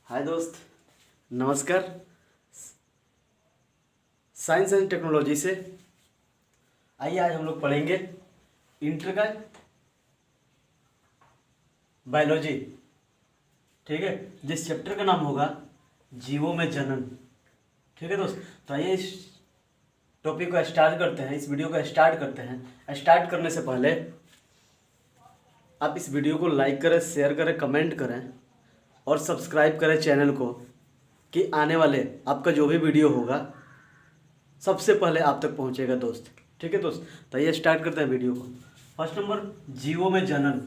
हाय दोस्त, नमस्कार। Science and technology से आइए आज हम लोग पढ़ेंगे इंटर का बायोलॉजी। ठीक है, जिस चैप्टर का नाम होगा जीवों में जनन। ठीक है दोस्त, तो आइए इस टॉपिक को स्टार्ट करते हैं, इस वीडियो को स्टार्ट करते हैं। स्टार्ट करने से पहले आप इस वीडियो को लाइक करें, शेयर करें, कमेंट करें और सब्सक्राइब करें चैनल को, कि आने वाले आपका जो भी वीडियो होगा सबसे पहले आप तक पहुंचेगा दोस्त। ठीक है दोस्त, तो ये स्टार्ट करते हैं वीडियो को। फर्स्ट नंबर, जीवों में जनन,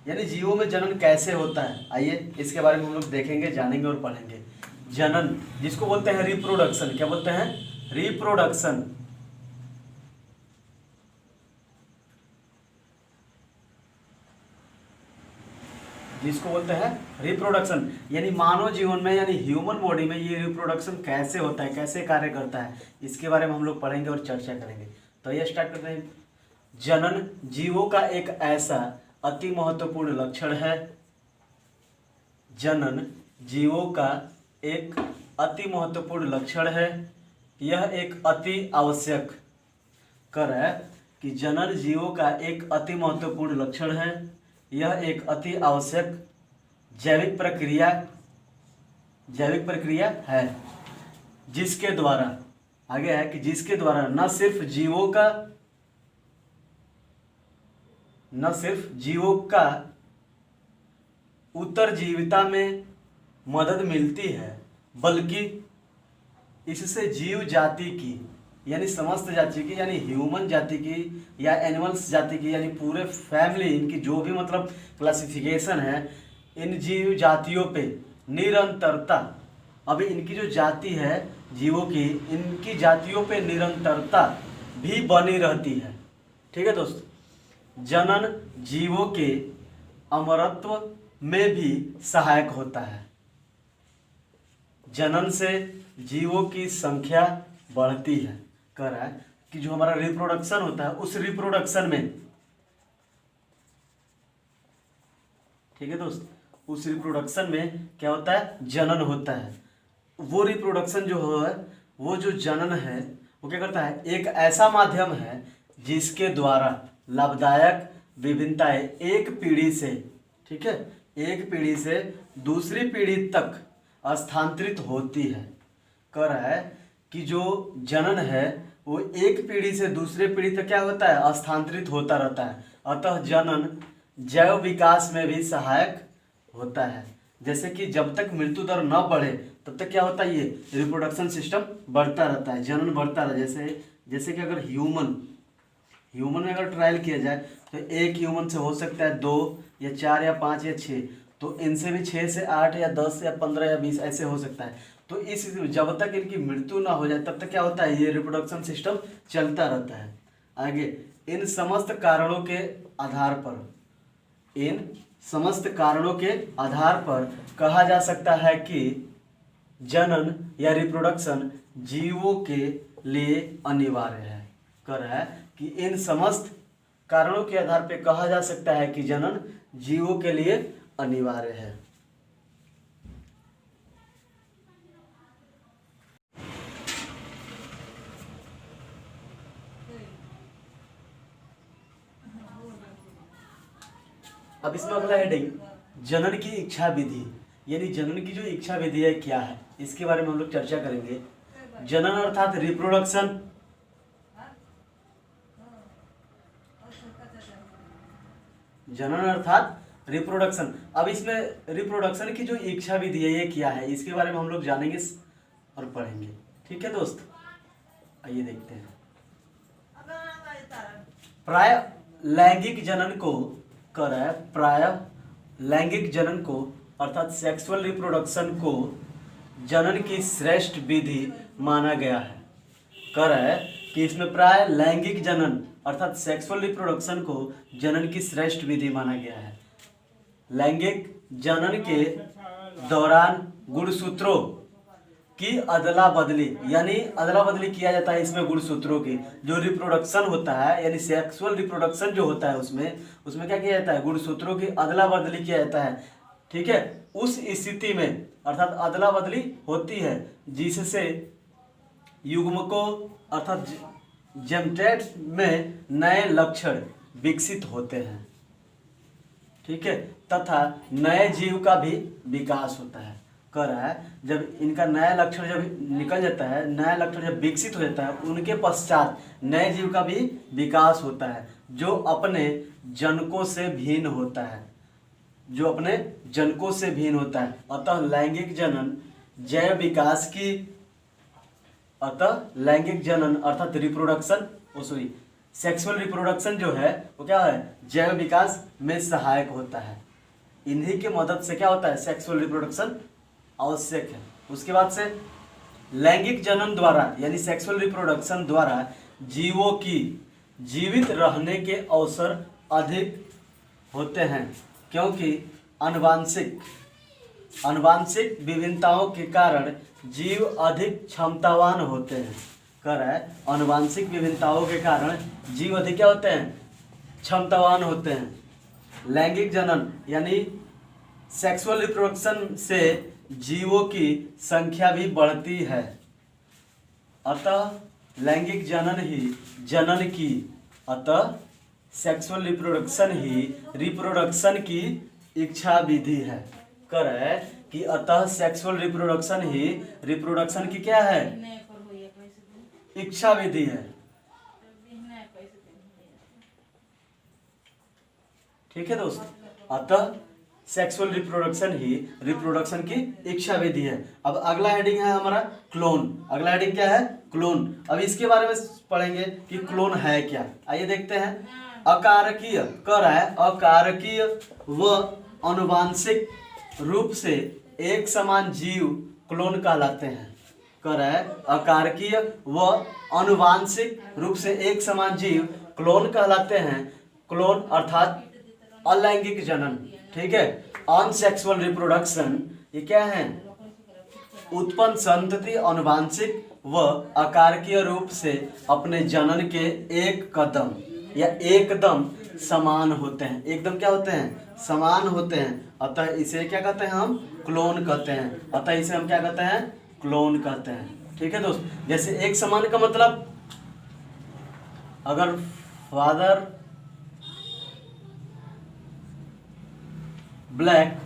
यानी जीवों में जनन कैसे होता है, आइए इसके बारे में हम लोग देखेंगे, जानेंगे और पढ़ेंगे। जनन जिसको बोलते हैं रिप्रोडक्शन, क्या बोलते हैं? रिप्रोडक्शन। जिसको बोलते हैं रिप्रोडक्शन, यानी मानव जीवन में यानी ह्यूमन बॉडी में ये रिप्रोडक्शन कैसे होता है, कैसे कार्य करता है, इसके बारे में हम लोग पढ़ेंगे और चर्चा करेंगे। तो ये स्टार्ट करते हैं। जनन जीवों का एक ऐसा अति महत्वपूर्ण लक्षण है। जनन जीवों का एक अति महत्वपूर्ण लक्षण है। यह एक अति आवश्यक कर है कि जनन जीवों का एक अति महत्वपूर्ण लक्षण है। यह एक अति आवश्यक जैविक प्रक्रिया है, जिसके द्वारा आगे है कि जिसके द्वारा न सिर्फ जीवों का उत्तरजीविता में मदद मिलती है, बल्कि इससे जीव जाति की यानी समस्त जाति की यानी ह्यूमन जाति की या एनिमल्स जाति की यानी पूरे फैमिली, इनकी जो भी मतलब क्लासिफिकेशन है, इन जीव जातियों पे निरंतरता, अभी इनकी जो जाति है जीवों की, इनकी जातियों पे निरंतरता भी बनी रहती है। ठीक है दोस्त, जनन जीवों के अमरत्व में भी सहायक होता है। जनन से जीवों की संख्या बढ़ती है। कह रहा है कि जो हमारा रिप्रोडक्शन होता है, उस रिप्रोडक्शन में, ठीक है दोस्त, उस रिप्रोडक्शन में क्या होता है? जनन होता है। वो रिप्रोडक्शन जो है, वो जो जनन है, वो क्या करता है? एक ऐसा माध्यम है जिसके द्वारा लाभदायक विभिन्नताएं एक पीढ़ी से, ठीक है, एक पीढ़ी से दूसरी पीढ़ी तक स्थानांतरित होती है। कह रहा है कि जो जनन है वो एक पीढ़ी से दूसरे पीढ़ी तक क्या होता है? स्थानांतरित होता रहता है। अतः जनन जैव विकास में भी सहायक होता है। जैसे कि जब तक मृत्यु दर न बढ़े तब तक क्या होता है? ये रिप्रोडक्शन सिस्टम बढ़ता रहता है, जनन बढ़ता रहता है। जैसे कि अगर ह्यूमन में अगर ट्रायल किया जाए तो एक ह्यूमन से हो सकता है 2 या 4 या 5 या 6, तो इनसे भी 6 से 8 या 10 या 15 या 20 ऐसे हो सकता है। तो इस जब तक इनकी मृत्यु ना हो जाए तब तक क्या होता है? ये रिप्रोडक्शन सिस्टम चलता रहता है। आगे, इन समस्त कारणों के आधार पर कहा जा सकता है कि जनन या रिप्रोडक्शन जीवों के लिए अनिवार्य है। कह रहा है कि इन समस्त कारणों के आधार पर कहा जा सकता है कि जनन जीवों के लिए अनिवार्य है। अब इसमें अगला हेडिंग, जनन की इच्छा विधि, यानी जनन की जो इच्छा विधि है क्या है, इसके बारे में हम लोग चर्चा करेंगे। जनन अर्थात रिप्रोडक्शन, जनन अर्थात रिप्रोडक्शन। अब इसमें रिप्रोडक्शन की जो इच्छा विधि है ये क्या है, इसके बारे में हम लोग जानेंगे और पढ़ेंगे। ठीक है दोस्त, आइए देखते हैं। प्राय लैंगिक जनन को कर रहा है, प्राय लैंगिक जनन को अर्थात सेक्सुअल रिप्रोडक्शन को जनन की श्रेष्ठ विधि माना गया है। कर रहा है कि इसमें प्राय लैंगिक जनन अर्थात सेक्सुअल रिप्रोडक्शन को जनन की श्रेष्ठ विधि माना गया है। लैंगिक जनन के दौरान गुणसूत्रों की अदला बदली, यानी अदला बदली किया जाता है इसमें गुणसूत्रों की। जो रिप्रोडक्शन होता है यानी सेक्सुअल रिप्रोडक्शन जो होता है उसमें क्या किया जाता है? गुणसूत्रों की अदला बदली किया जाता है। ठीक है, उस स्थिति में अर्थात अदला बदली होती है जिससे युग्मकों अर्थात गैमेट्स में नए लक्षण विकसित होते हैं, ठीक है, तथा नए जीव का भी विकास होता है। कह रहा है जब इनका नया लक्षण जब निकल जाता है, नया लक्षण जब विकसित हो जाता है, उनके पश्चात नए जीव का भी विकास होता है जो अपने जनकों से भिन्न होता है, जो अपने जनकों से भिन्न होता है। अतः लैंगिक जनन जैव विकास की लैंगिक जनन अर्थात रिप्रोडक्शन सेक्सुअल रिप्रोडक्शन जो है वो क्या है, जैव विकास में सहायक होता है। इन्हीं की मदद से क्या होता है, सेक्सुअल रिप्रोडक्शन आवश्यक है। उसके बाद से लैंगिक जनन द्वारा यानी सेक्सुअल रिप्रोडक्शन द्वारा जीवों की जीवित रहने के अवसर अधिक होते हैं, क्योंकि आनुवांशिक विभिन्नताओं के कारण जीव अधिक क्षमतावान होते हैं। कह रहा है आनुवांशिक विभिन्नताओं के कारण जीव अधिक क्या होते हैं, क्षमतावान होते हैं। लैंगिक जनन यानी सेक्सुअल रिप्रोडक्शन से जीवों की संख्या भी बढ़ती है। अतः लैंगिक जनन ही जनन की सेक्सुअल रिप्रोडक्शन ही रिप्रोडक्शन की इच्छा विधि है। कह रहा है कि अतः सेक्सुअल रिप्रोडक्शन ही रिप्रोडक्शन की क्या है, इच्छा विधि है। ठीक है दोस्त, अतः सेक्सुअल रिप्रोडक्शन ही रिप्रोडक्शन की इच्छा विधि है। अब अगला हेडिंग है हमारा क्लोन। अगला हेडिंग क्या है, क्लोन। अब इसके बारे में पढ़ेंगे कि क्लोन है क्या। आइए देखते हैं। अकारकीय कह रहा है अकारकीय व अनुवांशिक रूप से एक समान जीव क्लोन कहलाते हैं। कह रहा है अकारकीय व अनुवांशिक रूप से एक समान जीव क्लोन कहलाते हैं। क्लोन अर्थात अलैंगिक जनन, ठीक है, अनसेक्सुअल रिप्रोडक्शन। ये क्या है, उत्पन्न संतति अनुवांशिक व अकारकीय रूप से अपने जनन के एक कदम या एकदम समान होते हैं। एकदम क्या होते हैं, समान होते हैं। अतः इसे क्या कहते हैं, हम क्लोन कहते हैं। अतः इसे हम क्या कहते हैं, क्लोन कहते हैं। ठीक है दोस्त, जैसे एक समान का मतलब अगर फादर ब्लैक,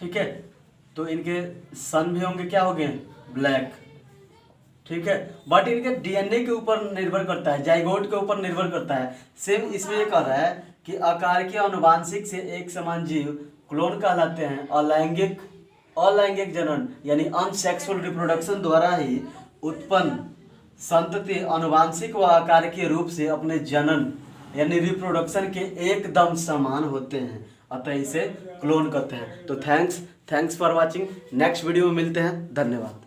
ठीक है, तो इनके सन भी होंगे क्या हो गए, ब्लैक। ठीक है, बट इनके डीएनए के ऊपर निर्भर करता है, जाइगोट के ऊपर निर्भर करता है। सेम इसमें ये कह रहा है कि अकारकीय अनुवांशिक से एक समान जीव क्लोन कहलाते हैं। अलैंगिक जनन यानी अनसेक्सुअल रिप्रोडक्शन द्वारा ही उत्पन्न संतति अनुवांशिक व अकारकीय रूप से अपने जनन यानी रिप्रोडक्शन के एकदम समान होते हैं। अतः इसे क्लोन कहते हैं। तो thanks for watching. Next video में मिलते हैं। धन्यवाद।